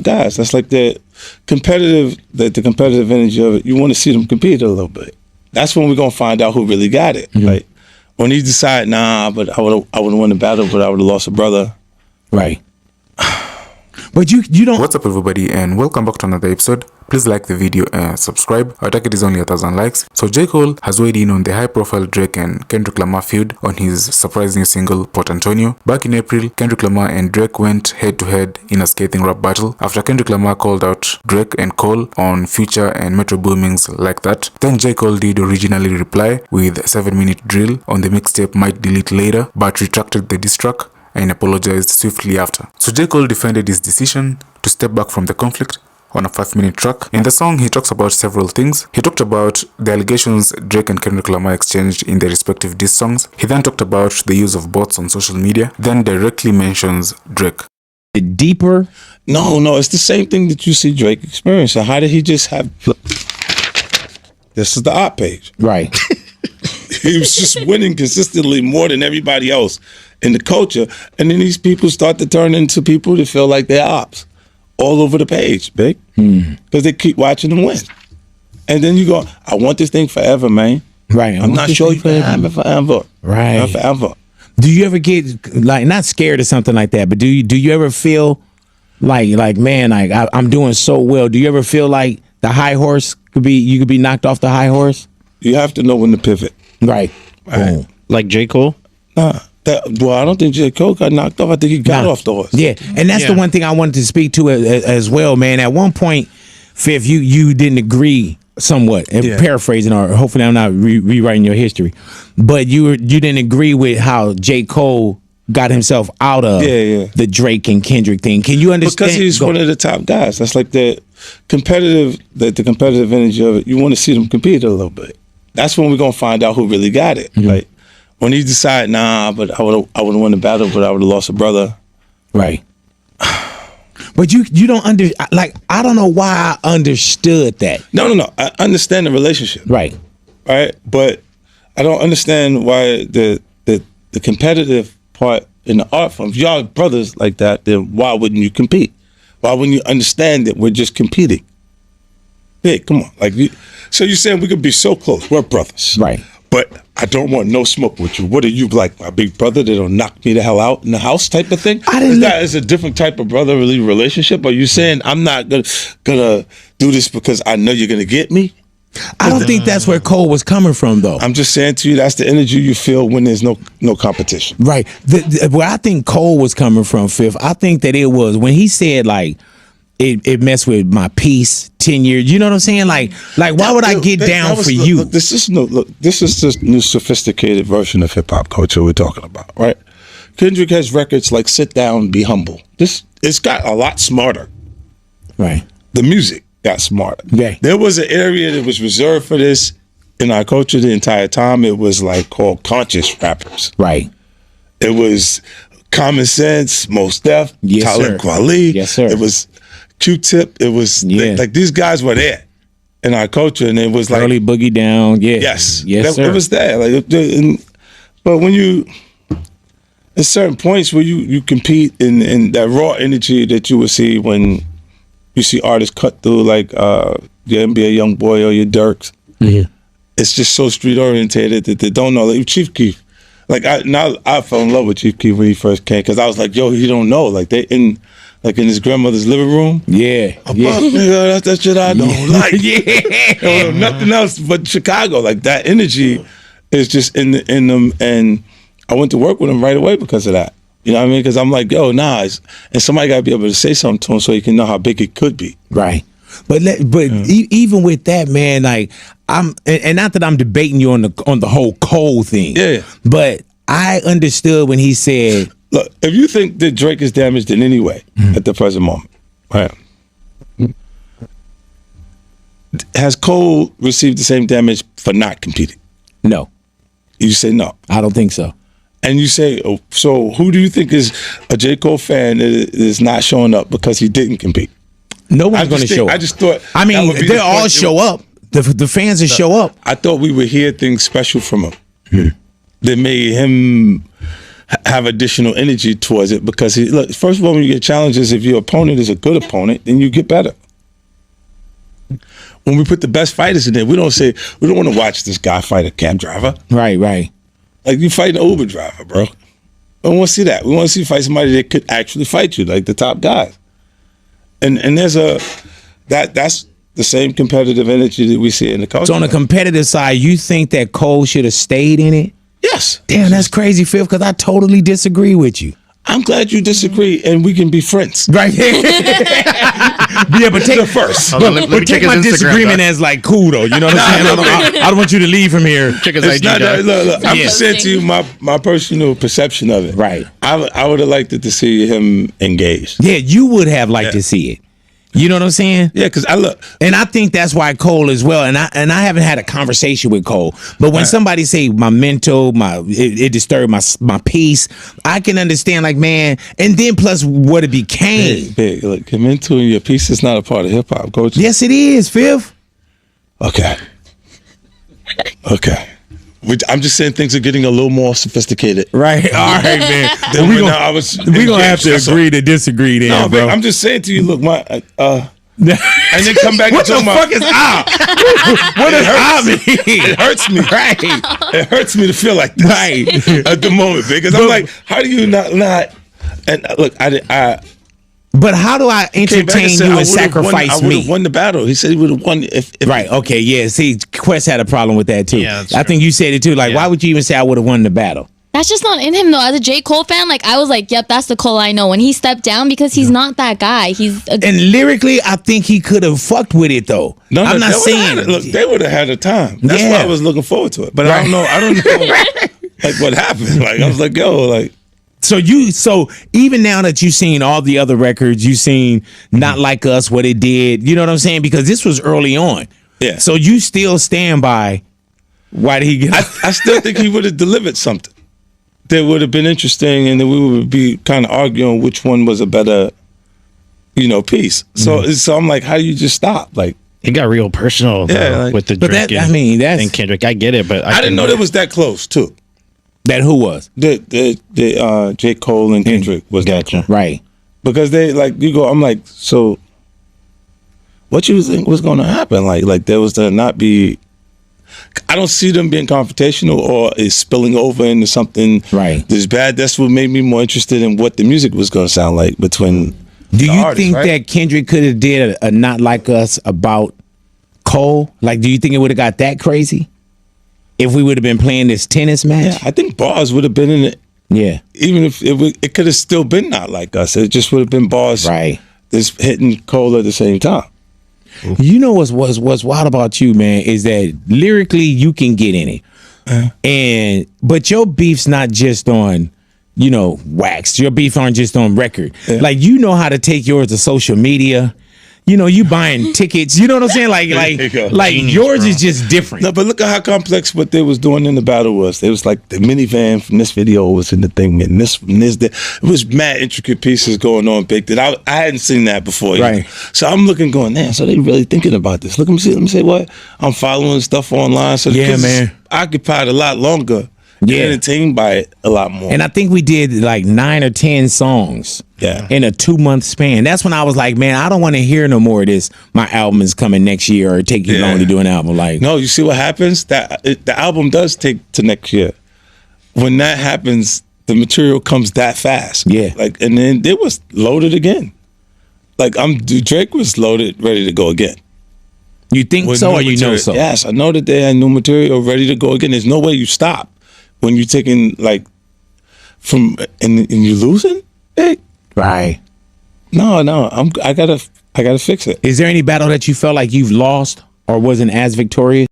guys. That's like the competitive energy of it. You want to see them compete a little bit. That's when we're gonna find out who really got it. Like when he decide, nah, but I would have won the battle, but I would have lost a brother. Right. But you don't. What's up, everybody, and welcome back to another episode. Please like the video and subscribe. Our target is only 1,000 likes. So J. Cole has weighed in on the high-profile Drake and Kendrick Lamar feud on his surprise new single, Port Antonio. Back in April, Kendrick Lamar and Drake went head-to-head in a scathing rap battle after Kendrick Lamar called out Drake and Cole on Future and Metro Booming's Like That. Then J. Cole did originally reply with a 7-minute drill on the mixtape Might Delete Later, but retracted the diss track and apologized swiftly after. So J. Cole defended his decision to step back from the conflict on a 5-minute track. In the song, he talks about several things. He talked about the allegations Drake and Kendrick Lamar exchanged in their respective diss songs. He then talked about the use of bots on social media, then directly mentions Drake. Deeper? No, it's the same thing that you see Drake experience. So how did he just have... This is the op page. Right. He was just winning consistently more than everybody else in the culture. And then these people start to turn into people that feel like they're ops all over the page, big. Because they keep watching them win. And then you go, I want this thing forever, man. Right. I'm not sure you can have it forever. Right. Not forever. Do you ever get like not scared or something like that, but do you ever feel like man, like I'm doing so well? Do you ever feel like the high horse you could be knocked off the high horse? You have to know when to pivot. Right. Right. Like J. Cole? Nah. Well, I don't think J. Cole got knocked off. I think he got off the horse. Yeah, and that's the one thing I wanted to speak to as well, man. At one point, Fifth, you didn't agree somewhat, and paraphrasing, or hopefully I'm not rewriting your history, but you didn't agree with how J. Cole got himself out of the Drake and Kendrick thing. Can you understand? Because he's one of the top guys. That's like the competitive energy of it. You want to see them compete a little bit. That's when we're gonna find out who really got it. Like when he decide, nah, but I would have won the battle, but I would have lost a brother. Right. But you don't I don't know why I understood that. No. I understand the relationship. Right. Right. But I don't understand why the competitive part in the art form. If y'all brothers like that, then why wouldn't you compete? Why wouldn't you understand that we're just competing? Hey, come on. So you're saying we could be so close. We're brothers. Right. But I don't want no smoke with you. What are you, like my big brother that'll knock me the hell out in the house type of thing? Is a different type of brotherly relationship? Are you saying I'm not gonna do this because I know you're gonna get me? I don't think that's where Cole was coming from, though. I'm just saying to you, that's the energy you feel when there's no competition. Right. Where I think Cole was coming from, Fifth, I think that it was when he said like it messed with my peace 10 years. You know what I'm saying? Like why would I get down for you? Look, this is this new sophisticated version of hip hop culture we're talking about, right? Kendrick has records like "Sit Down, Be Humble." It's got a lot smarter. Right. The music got smarter. Yeah. There was an area that was reserved for this in our culture the entire time. It was like called conscious rappers. Right. It was Common Sense, Mos Def, Yes, Talib sir. Kweli. Yes, sir. It was Q-Tip. It was like these guys were there in our culture, and it was like early Boogie Down. Yeah. Yes, sir. It was there. But when you at certain points where you compete in that raw energy that you would see when you see artists cut through like your NBA YoungBoy or your Dirks. Yeah. It's just so street orientated that they don't know. Like Chief Keef, I fell in love with Chief Keef when he first came because I was like, yo, he don't know. Like they in his grandmother's living room. Yeah. Nigga, that's that shit I don't like. Yeah. Nothing else but Chicago. Like that energy is just in them, and I went to work with him right away because of that. You know what I mean? Because I'm like, yo, and somebody got to be able to say something to him so he can know how big it could be. Right. But even with that, man, like and not that I'm debating you on the whole Cole thing. Yeah. But I understood when he said, look, if you think that Drake is damaged in any way at the present moment, right? Has Cole received the same damage for not competing? No. You say no. I don't think so. And you say, so who do you think is a J. Cole fan that is not showing up because he didn't compete? No one's going to show up. I just thought. I mean, they all show up. The fans will show up. I thought we would hear things special from him that made him have additional energy towards it because look, first of all, when you get challenges, if your opponent is a good opponent, then you get better. When we put the best fighters in there, we don't want to watch this guy fight a cab driver. Right. Like you fight an Uber driver, bro. We don't want to see that. We want to see you fight somebody that could actually fight you, like the top guys. And there's that's the same competitive energy that we see in the culture. So on the competitive side, you think that Cole should have stayed in it? Yes. Damn, that's crazy, Fifth, because I totally disagree with you. I'm glad you disagree, and we can be friends. Right. Yeah, but take it first. But take my disagreement as like cool, though. You know what I'm saying? I don't want you to leave from here. Check his ID. Look, I'm just saying to you my personal perception of it. Right. I would have liked to see him engaged. Yeah, you would have liked to see it. You know what I'm saying? Yeah, because and I think that's why Cole as well. And I haven't had a conversation with Cole, but when somebody say my mental, it disturbed my peace, I can understand. Like, man, and then plus what it became. Big. Look, your mental and your peace is not a part of hip hop, Coach. Yes, it is, Fifth. Okay. I'm just saying things are getting a little more sophisticated. Right. All right, man. We're gonna have to agree to disagree then, no, bro. I'm just saying to you, look, and then come back what and the talk fuck is what does I mean? It hurts me. Right. It hurts me to feel like this at the moment, because I'm like, how do you not? And look, But how do I entertain you and sacrifice I would have won the battle. He said he would have won if right. Okay. Yeah. See, Quest had a problem with that too. Yeah, I think you said it too. Like, why would you even say I would have won the battle? That's just not in him though. As a J. Cole fan, like I was like, yep, that's the Cole I know. When he stepped down, because he's not that guy. And lyrically, I think he could have fucked with it though. No, I'm not saying. Look, they would have had a time. That's why I was looking forward to it. But I don't know like what happened. Like I was like, yo, like. So even now that you've seen all the other records, you've seen Not Like Us, what it did, you know what I'm saying? Because this was early on. Yeah. So you still stand by why did he get I still think he would have delivered something that would have been interesting, and then we would be kind of arguing which one was a better, piece. So I'm like, how do you just stop? Like, it got real personal with the Drake and Kendrick. I get it, but I didn't know that was that close too. That who was? The J. Cole and Kendrick was that close. Right. Because they I'm like, so what you think was gonna happen? Like there was to not be, I don't see them being confrontational or is spilling over into something that's bad. That's what made me more interested in what the music was gonna sound like between Do you artists, think that Kendrick could have did a Not Like Us about Cole? Like, do you think it would have got that crazy? If we would have been playing this tennis match? Yeah, I think bars would have been in it. Yeah. Even if it could have still been Not Like Us. It just would have been bars that's hitting Cole at the same time. You know what's wild about you, man, is that lyrically you can get in it. But your beef's not just on, wax. Your beef aren't just on record. Yeah. Like, you know how to take yours to social media. You buying tickets. You know what I'm saying? Like Genius, yours is just different. No, but look at how complex what they was doing in the battle was. It was like the minivan from this video was in the thing, and this from this. It was mad intricate pieces going on, big. That I hadn't seen that before. Right. So I'm looking, going, man. So they really thinking about this. Let me say what I'm following stuff online. So man, occupied a lot longer. Get entertained by it a lot more. And I think we did like 9 or 10 songs in a 2-month span. That's when I was like, man, I don't want to hear no more of this. My album is coming next year, or take you long to do an album. Like, no, you see what happens? The album does take to next year. When that happens, the material comes that fast. Yeah. Like, and then it was loaded again. Like Drake was loaded, ready to go again. You think so, or you know so? Yes, I know that they had new material ready to go again. There's no way you stop. When you're taking from and you're losing, right? No, I gotta fix it. Is there any battle that you felt like you've lost or wasn't as victorious?